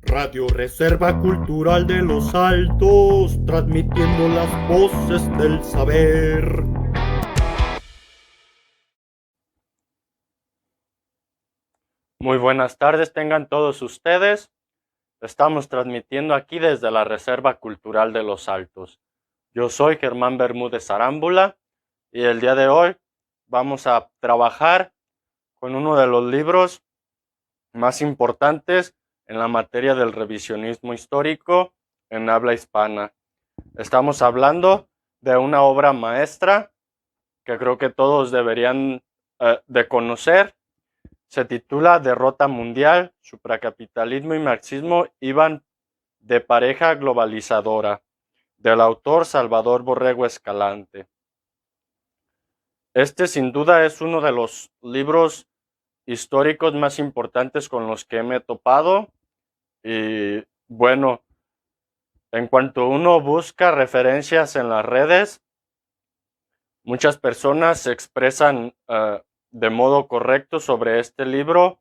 Radio Reserva Cultural de los Altos, transmitiendo las voces del saber. Muy buenas tardes tengan todos ustedes. Estamos transmitiendo aquí desde la Reserva Cultural de los Altos. Yo soy Germán Bermúdez Arámbula y el día de hoy vamos a trabajar con uno de los libros más importantes en la materia del revisionismo histórico en habla hispana. Estamos hablando de una obra maestra que creo que todos deberían de conocer. Se titula Derrota Mundial, Supracapitalismo y Marxismo iban de pareja globalizadora, del autor Salvador Borrego Escalante. Este sin duda es uno de los libros históricos más importantes con los que me he topado y bueno, en cuanto uno busca referencias en las redes, muchas personas se expresan de modo correcto sobre este libro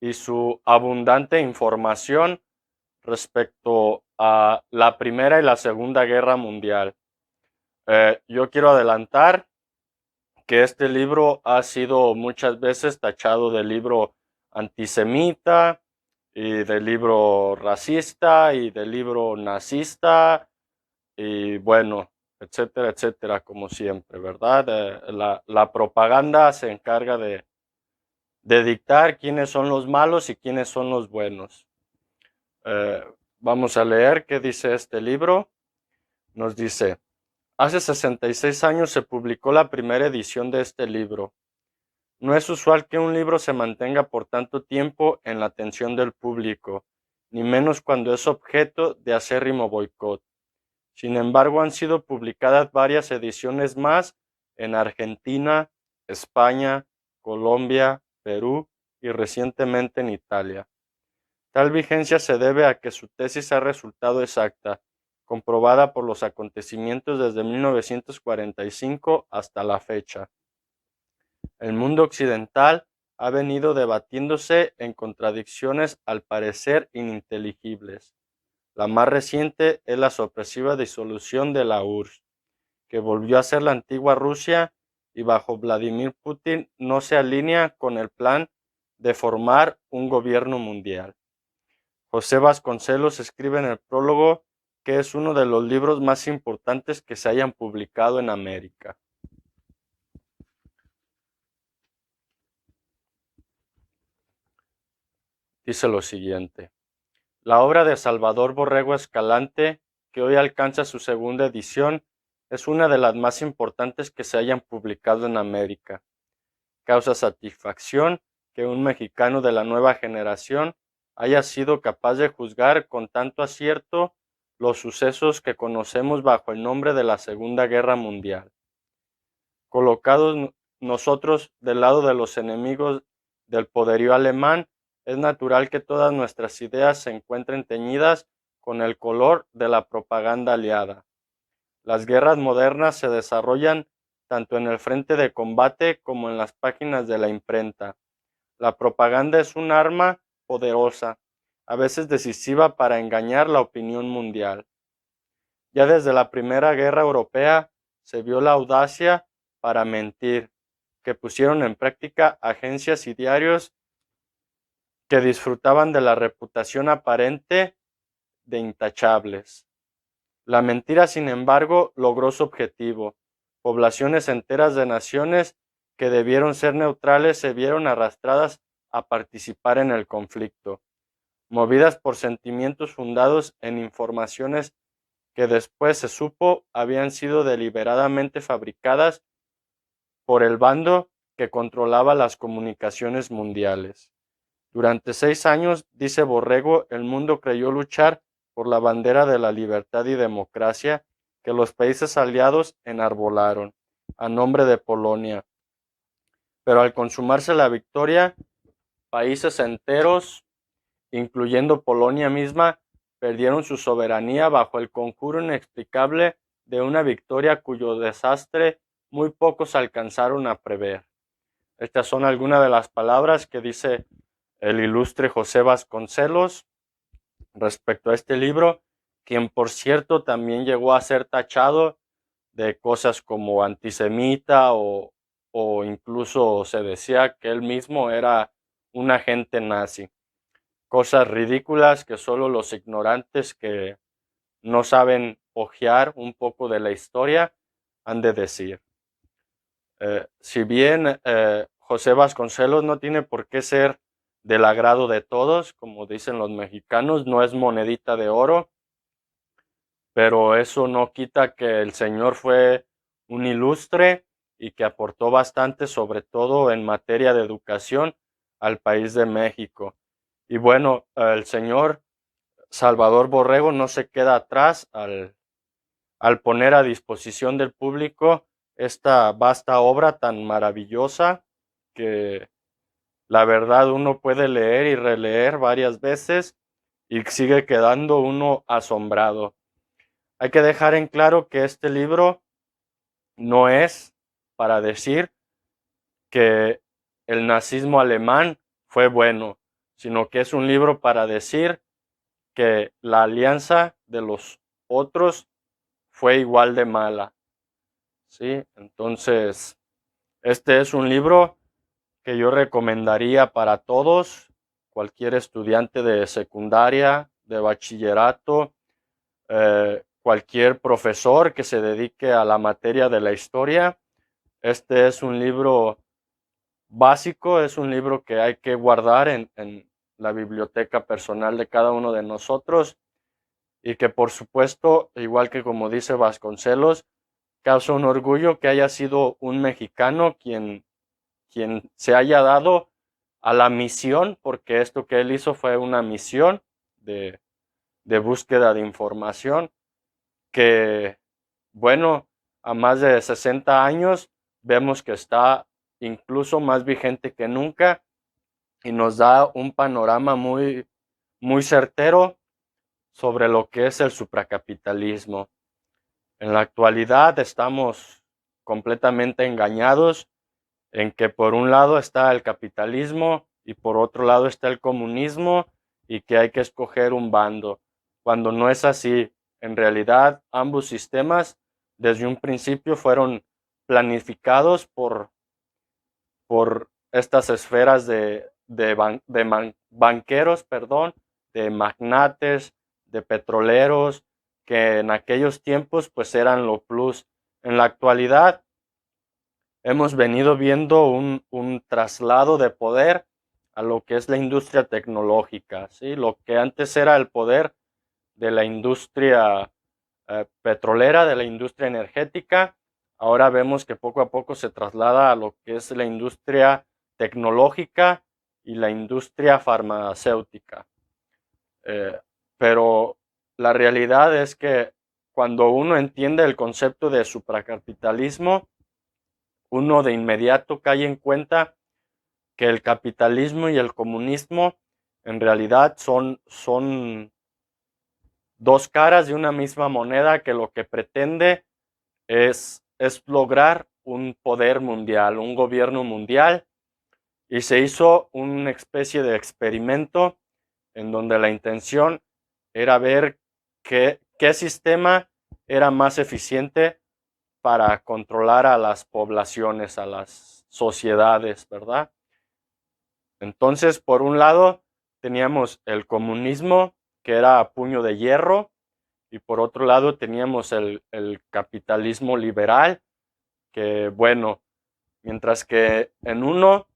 y su abundante información respecto a la Primera y la Segunda Guerra Mundial. Yo quiero adelantar que este libro ha sido muchas veces tachado de libro antisemita y de libro racista y de libro nazista y bueno, etcétera, etcétera, como siempre, ¿verdad? La propaganda se encarga de dictar quiénes son los malos y quiénes son los buenos. Vamos a leer qué dice este libro. Nos dice: hace 66 años se publicó la primera edición de este libro. No es usual que un libro se mantenga por tanto tiempo en la atención del público, ni menos cuando es objeto de acérrimo boicot. Sin embargo, han sido publicadas varias ediciones más en Argentina, España, Colombia, Perú y recientemente en Italia. Tal vigencia se debe a que su tesis ha resultado exacta, comprobada por los acontecimientos desde 1945 hasta la fecha. El mundo occidental ha venido debatiéndose en contradicciones al parecer ininteligibles. La más reciente es la sorpresiva disolución de la URSS, que volvió a ser la antigua Rusia y bajo Vladimir Putin no se alinea con el plan de formar un gobierno mundial. José Vasconcelos escribe en el prólogo que es uno de los libros más importantes que se hayan publicado en América. Dice lo siguiente: la obra de Salvador Borrego Escalante, que hoy alcanza su segunda edición, es una de las más importantes que se hayan publicado en América. Causa satisfacción que un mexicano de la nueva generación haya sido capaz de juzgar con tanto acierto los sucesos que conocemos bajo el nombre de la Segunda Guerra Mundial. Colocados nosotros del lado de los enemigos del poderío alemán, es natural que todas nuestras ideas se encuentren teñidas con el color de la propaganda aliada. Las guerras modernas se desarrollan tanto en el frente de combate como en las páginas de la imprenta. La propaganda es un arma poderosa, a veces decisiva para engañar la opinión mundial. Ya desde la Primera Guerra Europea se vio la audacia para mentir, que pusieron en práctica agencias y diarios que disfrutaban de la reputación aparente de intachables. La mentira, sin embargo, logró su objetivo. Poblaciones enteras de naciones que debieron ser neutrales se vieron arrastradas a participar en el conflicto, movidas por sentimientos fundados en informaciones que después se supo habían sido deliberadamente fabricadas por el bando que controlaba las comunicaciones mundiales. Durante 6 años, dice Borrego, el mundo creyó luchar por la bandera de la libertad y democracia que los países aliados enarbolaron a nombre de Polonia. Pero al consumarse la victoria, países enteros, incluyendo Polonia misma, perdieron su soberanía bajo el conjuro inexplicable de una victoria cuyo desastre muy pocos alcanzaron a prever. Estas son algunas de las palabras que dice el ilustre José Vasconcelos respecto a este libro, quien por cierto también llegó a ser tachado de cosas como antisemita o incluso se decía que él mismo era un agente nazi. Cosas ridículas que solo los ignorantes que no saben hojear un poco de la historia han de decir. Si bien José Vasconcelos no tiene por qué ser del agrado de todos, como dicen los mexicanos, no es monedita de oro, pero eso no quita que el señor fue un ilustre y que aportó bastante, sobre todo en materia de educación, al país de México. Y bueno, el señor Salvador Borrego no se queda atrás al poner a disposición del público esta vasta obra tan maravillosa que la verdad uno puede leer y releer varias veces y sigue quedando uno asombrado. Hay que dejar en claro que este libro no es para decir que el nazismo alemán fue bueno, sino que es un libro para decir que la alianza de los otros fue igual de mala. ¿Sí? Entonces, este es un libro que yo recomendaría para todos, cualquier estudiante de secundaria, de bachillerato, cualquier profesor que se dedique a la materia de la historia. Este es un libro básico, es un libro que hay que guardar en la biblioteca personal de cada uno de nosotros y que por supuesto, igual que como dice Vasconcelos, causa un orgullo que haya sido un mexicano quien se haya dado a la misión, porque esto que él hizo fue una misión de, de búsqueda de información, que, bueno, a más de 60 años vemos que está incluso más vigente que nunca y nos da un panorama muy certero sobre lo que es el supracapitalismo. En la actualidad estamos completamente engañados en que por un lado está el capitalismo y por otro lado está el comunismo y que hay que escoger un bando, cuando no es así. En realidad, ambos sistemas desde un principio fueron planificados por estas esferas de banqueros, perdón, de magnates, de petroleros, que en aquellos tiempos pues eran lo plus. En la actualidad hemos venido viendo un traslado de poder a lo que es la industria tecnológica, ¿sí? Lo que antes era el poder de la industria petrolera, de la industria energética, ahora vemos que poco a poco se traslada a lo que es la industria tecnológica y la industria farmacéutica. Eh, pero la realidad es que cuando uno entiende el concepto de supracapitalismo, uno de inmediato cae en cuenta que el capitalismo y el comunismo en realidad son dos caras de una misma moneda que lo que pretende es lograr un poder mundial, un gobierno mundial, y se hizo una especie de experimento en donde la intención era ver qué sistema era más eficiente para controlar a las poblaciones, a las sociedades, ¿verdad? Entonces, por un lado, teníamos el comunismo, que era a puño de hierro, y por otro lado teníamos el capitalismo liberal, que bueno, mientras que en uno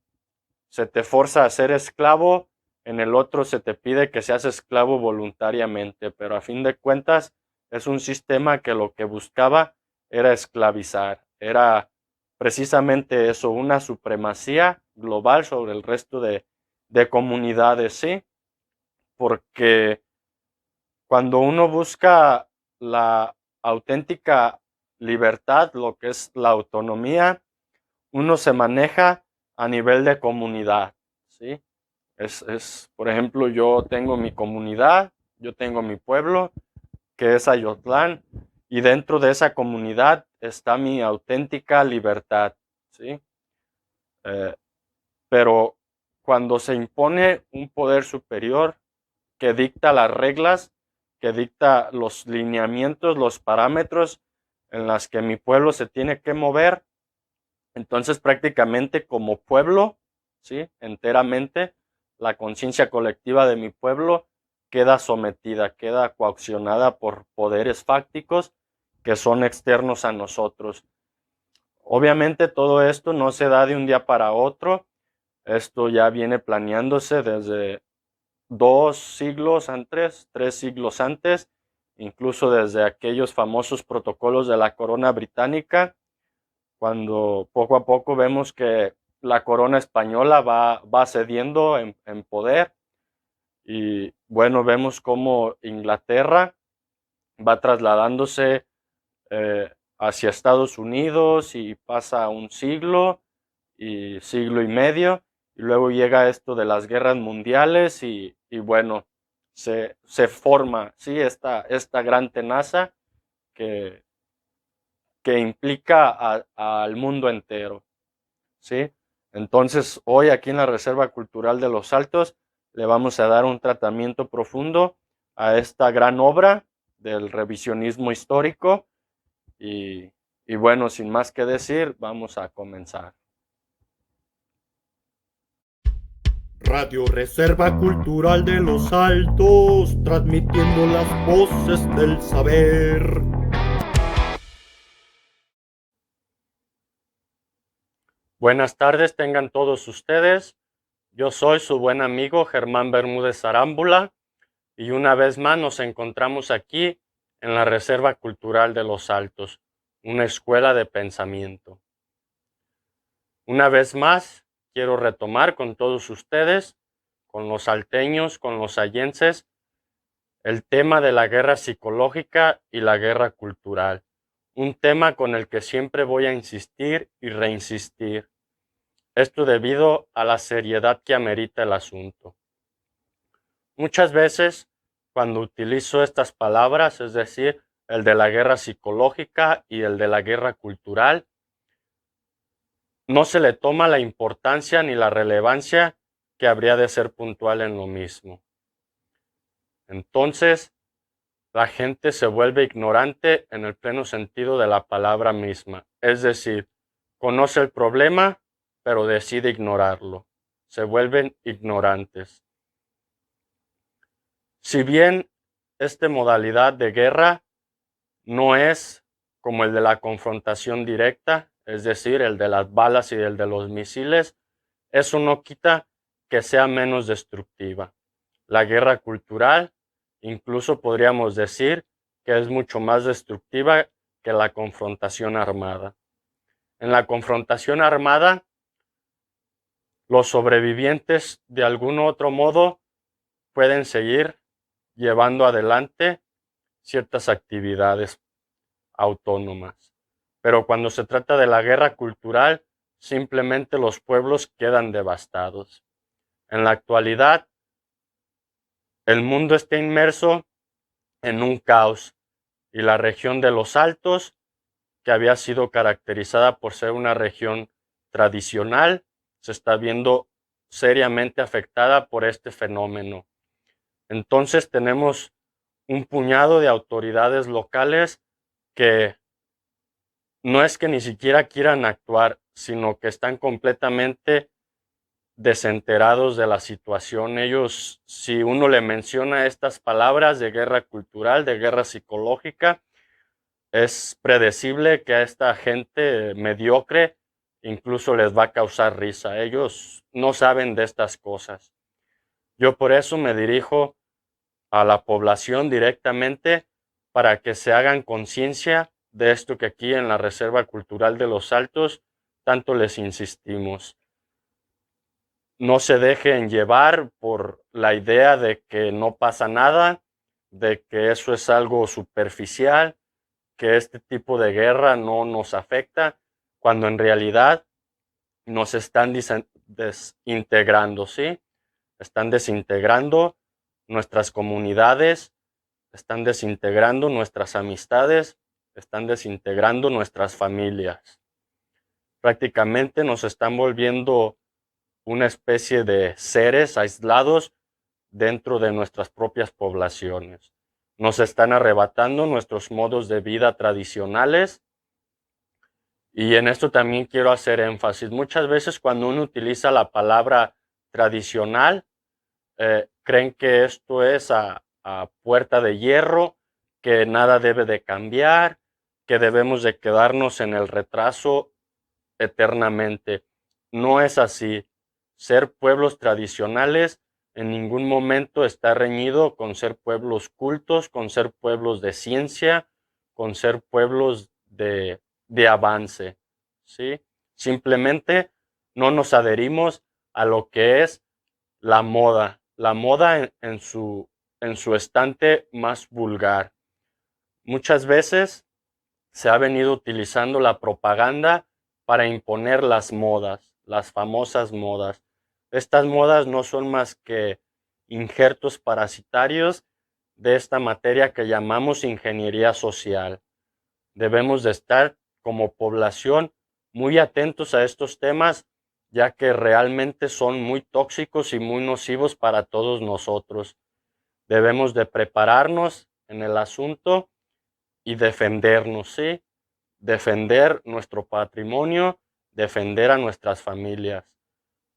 se te forza a ser esclavo, en el otro se te pide que seas esclavo voluntariamente, pero a fin de cuentas es un sistema que lo que buscaba era esclavizar, era precisamente eso, una supremacía global sobre el resto de comunidades, ¿sí? Porque cuando uno busca la auténtica libertad, lo que es la autonomía, uno se maneja a nivel de comunidad, ¿sí? Por ejemplo, yo tengo mi comunidad, yo tengo mi pueblo, que es Ayotlán, y dentro de esa comunidad está mi auténtica libertad, ¿sí? Eh, pero cuando se impone un poder superior, que dicta las reglas, que dicta los lineamientos, los parámetros en las que mi pueblo se tiene que mover. Entonces, prácticamente como pueblo, ¿sí? Enteramente, la conciencia colectiva de mi pueblo queda sometida, queda coaccionada por poderes fácticos que son externos a nosotros. Obviamente todo esto no se da de un día para otro, esto ya viene planeándose desde 2 siglos antes, 3 siglos antes, incluso desde aquellos famosos protocolos de la corona británica, cuando poco a poco vemos que la corona española va cediendo en poder y bueno, vemos cómo Inglaterra va trasladándose hacia Estados Unidos y pasa un siglo y siglo y medio y luego llega esto de las guerras mundiales y bueno, se forma, ¿sí? esta gran tenaza que, que implica al mundo entero, ¿sí? Entonces, hoy aquí en la Reserva Cultural de Los Altos le vamos a dar un tratamiento profundo a esta gran obra del revisionismo histórico y bueno, sin más que decir, vamos a comenzar. Radio Reserva Cultural de Los Altos, transmitiendo las voces del saber. Buenas tardes tengan todos ustedes. Yo soy su buen amigo Germán Bermúdez Arámbula y una vez más nos encontramos aquí en la Reserva Cultural de Los Altos, una escuela de pensamiento. Una vez más quiero retomar con todos ustedes, con los salteños, con los sayenses, el tema de la guerra psicológica y la guerra cultural, un tema con el que siempre voy a insistir y reinsistir. Esto debido a la seriedad que amerita el asunto. Muchas veces, cuando utilizo estas palabras, es decir, el de la guerra psicológica y el de la guerra cultural, no se le toma la importancia ni la relevancia que habría de ser puntual en lo mismo. Entonces, la gente se vuelve ignorante en el pleno sentido de la palabra misma, es decir, conoce el problema, pero decide ignorarlo. Se vuelven ignorantes. Si bien esta modalidad de guerra no es como el de la confrontación directa, es decir, el de las balas y el de los misiles, eso no quita que sea menos destructiva. La guerra cultural, incluso podríamos decir que es mucho más destructiva que la confrontación armada. En la confrontación armada, los sobrevivientes de algún otro modo pueden seguir llevando adelante ciertas actividades autónomas. Pero cuando se trata de la guerra cultural, simplemente los pueblos quedan devastados. En la actualidad, el mundo está inmerso en un caos y la región de los Altos, que había sido caracterizada por ser una región tradicional, se está viendo seriamente afectada por este fenómeno. Entonces tenemos un puñado de autoridades locales que no es que ni siquiera quieran actuar, sino que están completamente desenterados de la situación. Ellos, si uno le menciona estas palabras de guerra cultural, de guerra psicológica, es predecible que a esta gente mediocre incluso les va a causar risa. Ellos no saben de estas cosas. Yo por eso me dirijo a la población directamente para que se hagan conciencia de esto que aquí en la Reserva Cultural de Los Altos tanto les insistimos. No se dejen llevar por la idea de que no pasa nada, de que eso es algo superficial, que este tipo de guerra no nos afecta, cuando en realidad nos están desintegrando, ¿sí? Están desintegrando nuestras comunidades, están desintegrando nuestras amistades, están desintegrando nuestras familias. Prácticamente nos están volviendo una especie de seres aislados dentro de nuestras propias poblaciones. Nos están arrebatando nuestros modos de vida tradicionales. Y en esto también quiero hacer énfasis. Muchas veces cuando uno utiliza la palabra tradicional, creen que esto es a puerta de hierro, que nada debe de cambiar, que debemos de quedarnos en el retraso eternamente. No es así. Ser pueblos tradicionales en ningún momento está reñido con ser pueblos cultos, con ser pueblos de ciencia, con ser pueblos de avance, ¿sí? Simplemente no nos adherimos a lo que es la moda en su estante más vulgar. Muchas veces se ha venido utilizando la propaganda para imponer las modas, las famosas modas. Estas modas no son más que injertos parasitarios de esta materia que llamamos ingeniería social. Debemos de estar como población muy atentos a estos temas, ya que realmente son muy tóxicos y muy nocivos para todos nosotros. Debemos de prepararnos en el asunto y defendernos, ¿sí? Defender nuestro patrimonio, defender a nuestras familias,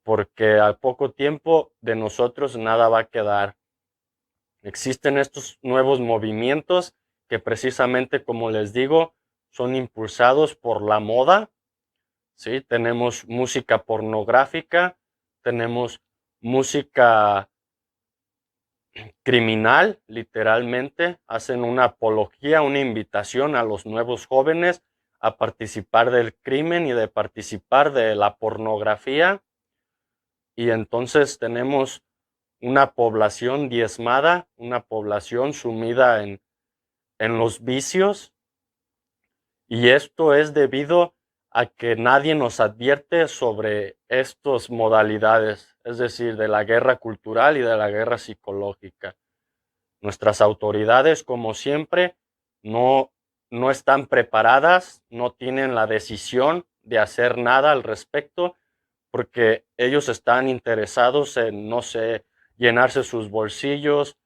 porque al poco tiempo de nosotros nada va a quedar. Existen estos nuevos movimientos que precisamente, como les digo, son impulsados por la moda, ¿sí? Tenemos música pornográfica, tenemos música criminal, literalmente, hacen una apología, una invitación a los nuevos jóvenes a participar del crimen y de participar de la pornografía. Y entonces tenemos una población diezmada, una población sumida en los vicios, y esto es debido a que nadie nos advierte sobre estas modalidades, es decir, de la guerra cultural y de la guerra psicológica. Nuestras autoridades, como siempre, no, no están preparadas, no tienen la decisión de hacer nada al respecto, porque ellos están interesados en, no sé, llenarse sus bolsillos,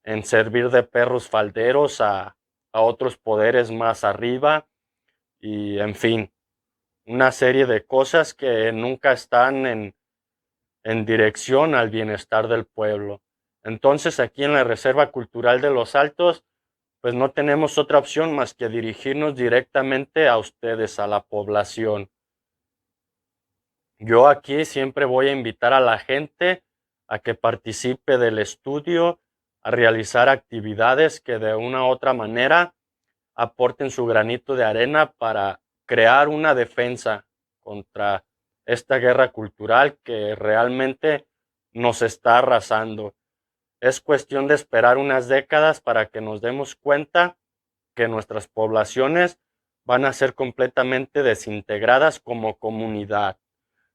en servir de perros falderos a otros poderes más arriba y, en fin, una serie de cosas que nunca están en dirección al bienestar del pueblo. Entonces, aquí en la Reserva Cultural de Los Altos, pues no tenemos otra opción más que dirigirnos directamente a ustedes, a la población. Yo aquí siempre voy a invitar a la gente a que participe del estudio, a realizar actividades que de una u otra manera aporten su granito de arena para crear una defensa contra esta guerra cultural que realmente nos está arrasando. Es cuestión de esperar unas décadas para que nos demos cuenta que nuestras poblaciones van a ser completamente desintegradas como comunidad.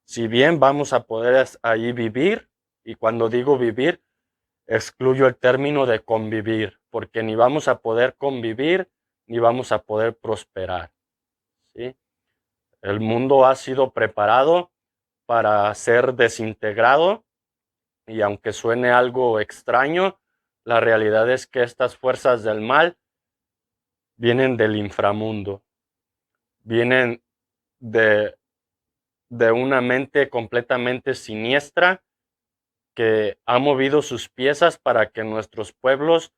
Si bien vamos a poder ahí vivir, y cuando digo vivir, excluyo el término de convivir, porque ni vamos a poder convivir, ni vamos a poder prosperar, ¿sí? El mundo ha sido preparado para ser desintegrado, y aunque suene algo extraño, la realidad es que estas fuerzas del mal vienen del inframundo, vienen de, de una mente completamente siniestra que ha movido sus piezas para que nuestros pueblos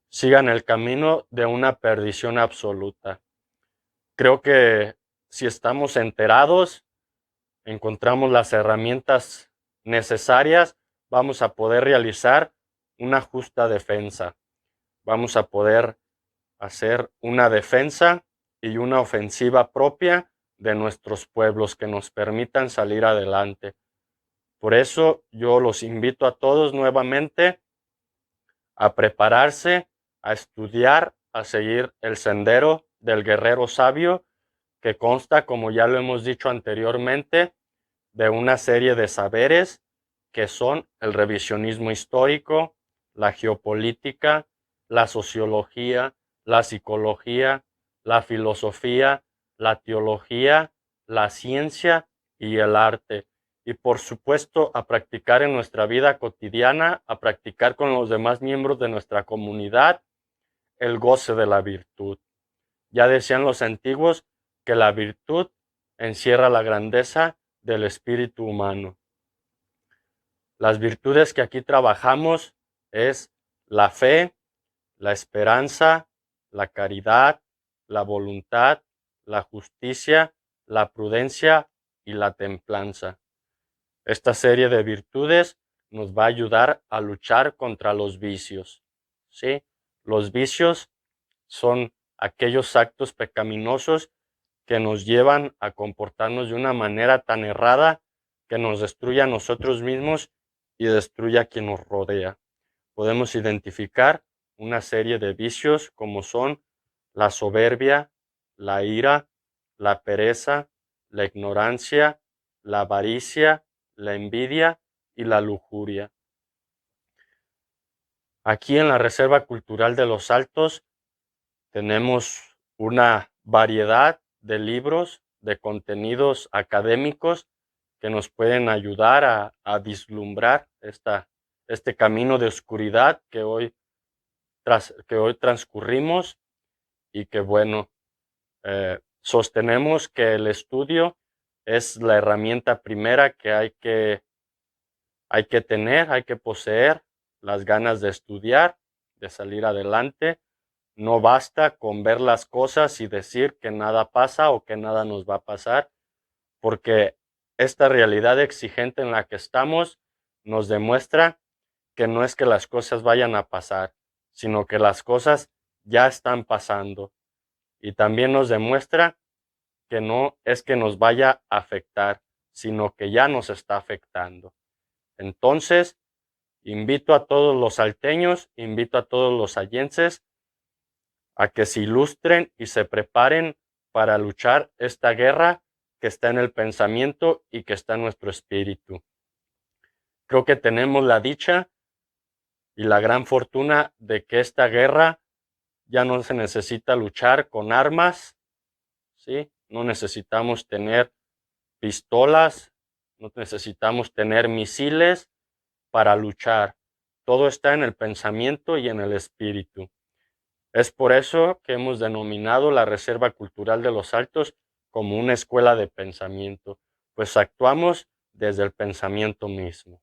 sigan el camino de una perdición absoluta. Creo que si estamos enterados, encontramos las herramientas necesarias, vamos a poder realizar una justa defensa. Vamos a poder hacer una defensa y una ofensiva propia de nuestros pueblos que nos permitan salir adelante. Por eso yo los invito a todos nuevamente a prepararse, a estudiar, a seguir el sendero del guerrero sabio, que consta, como ya lo hemos dicho anteriormente, de una serie de saberes que son el revisionismo histórico, la geopolítica, la sociología, la psicología, la filosofía, la teología, la ciencia y el arte. y por supuesto a practicar en nuestra vida cotidiana, a practicar con los demás miembros de nuestra comunidad el goce de la virtud. Ya decían los antiguos que la virtud encierra la grandeza del espíritu humano. Las virtudes que aquí trabajamos es la fe, la esperanza, la caridad, la voluntad, la justicia, la prudencia y la templanza. Esta serie de virtudes nos va a ayudar a luchar contra los vicios, ¿sí? Los vicios son aquellos actos pecaminosos que nos llevan a comportarnos de una manera tan errada que nos destruye a nosotros mismos y destruye a quien nos rodea. Podemos identificar una serie de vicios como son la soberbia, la ira, la pereza, la ignorancia, la avaricia, la envidia y la lujuria. Aquí en la Reserva Cultural de los Altos tenemos una variedad de libros, de contenidos académicos que nos pueden ayudar a vislumbrar este camino de oscuridad que hoy transcurrimos y que, bueno, sostenemos que el estudio es la herramienta primera que hay que tener, hay que poseer las ganas de estudiar, de salir adelante. No basta con ver las cosas y decir que nada pasa o que nada nos va a pasar, porque esta realidad exigente en la que estamos nos demuestra que no es que las cosas vayan a pasar, sino que las cosas ya están pasando. Y también nos demuestra que no es que nos vaya a afectar, sino que ya nos está afectando. Entonces, invito a todos los salteños, invito a todos los allenses a que se ilustren y se preparen para luchar esta guerra que está en el pensamiento y que está en nuestro espíritu. Creo que tenemos la dicha y la gran fortuna de que esta guerra ya no se necesita luchar con armas, ¿sí? No necesitamos tener pistolas, no necesitamos tener misiles para luchar. Todo está en el pensamiento y en el espíritu. Es por eso que hemos denominado la Reserva Cultural de los Altos como una escuela de pensamiento, pues actuamos desde el pensamiento mismo.